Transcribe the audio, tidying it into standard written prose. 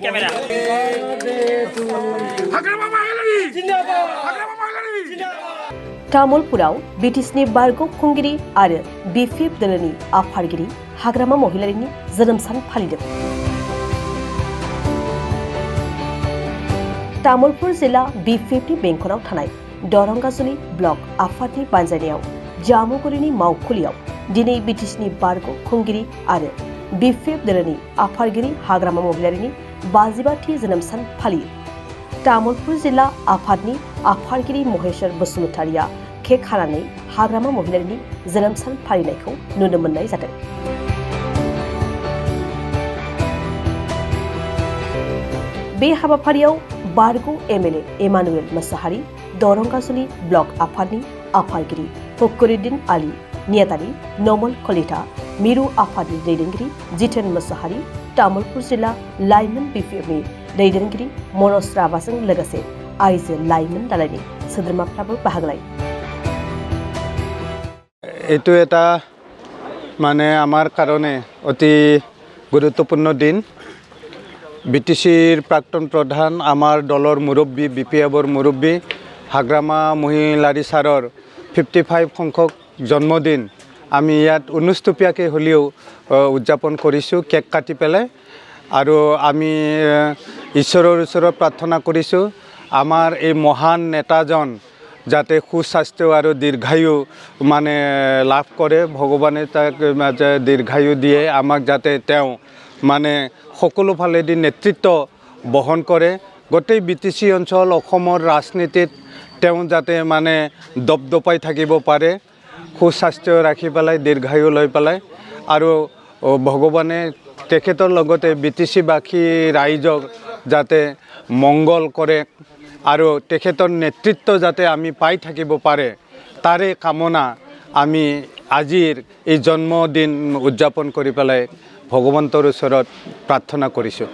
Camera तामुलपुराव बिटिसिनि बारग' खुंगिरि आरो बिपिएफ दोलोनि आफादगिरि हाग्रामा महिलारिनि जोनोम सान फालिदों। तामुलपुर जिल्ला बिपिएफनि बेंखनाव थानाय दरंगाजुलि ब्लक आफादनि बानजायनायाव जामुगुरिनि मावखुलियाव दिनै बिटिसिनि बारग' खुंगिरि आरो बिपिएफ दोलोनि आफादगिरि हाग्रामा महिलारिनि 52थि जोनोम सान फालियो। तामुलपुर जिल्ला आफादनि आफादगिरि महेश्वर बसुमतारिया केक हानानै हाग्रामा महिलारिनि जोनोम सान फालिनायखौ नुनो मोननाय जादों। बे हाबाफारियाव बारग' MLA Emmanuel Mushahary, Darangajuli block आफादनि आफादगिरि फखरुद्दीन आली नियातारि, नमल कलिता, मिरु आफादनि दैदेनगिरि जितेन मोसाहारि, तामुलपुर जिल्ला लाइमोन बिपिएफनि दैदेनगिरि मनज राभाजों लोगोसे आइजो लाइमोन दालायनि सोद्रोमाफ्राबो बाहागो लायो। এইটো এটা মানে আমাৰ কাৰণে অতি গুৰুত্বপূৰ্ণ দিন। বিটিচিৰ প্ৰাক্তন প্ৰধান আমাৰ দলৰ মুৰব্বী বিপিএফৰ মুৰব্বী হাগ্ৰামা মহিলাৰী ছাৰৰ 55 সংখ্যক জন্মদিন আমি ইয়াত অনুষ্টুপীয়াকৈ হ'লেও উদযাপন কৰিছোঁ কেক কাটি পেলাই। আৰু আমি ঈশ্বৰৰ ওচৰত প্ৰাৰ্থনা কৰিছোঁ আমাৰ এই মহান নেতাজন যাতে সুস্বাস্থ্য আৰু দীৰ্ঘায়ু মানে লাভ কৰে, ভগৱানে তাক দীৰ্ঘায়ু দিয়ে, আমাক যাতে তেওঁ মানে সকলো ফালেদি নেতৃত্ব বহন কৰে। গোটেই বিটিচি অঞ্চল অসমৰ ৰাজনীতিত তেওঁ যাতে মানে দপদপাই থাকিব পাৰে, সুস্বাস্থ্য ৰাখি পেলাই দীৰ্ঘায়ু লৈ পেলাই। আৰু ভগৱানে তেখেতৰ লগতে বিটিচিবাসী ৰাইজক যাতে মংগল কৰে আৰু তেখেতৰ নেতৃত্ব যাতে আমি পাই থাকিব পাৰে, তাৰে কামনা আমি আজিৰ এই জন্মদিন উদযাপন কৰি পেলাই ভগৱন্তৰ ওচৰত প্ৰাৰ্থনা কৰিছোঁ।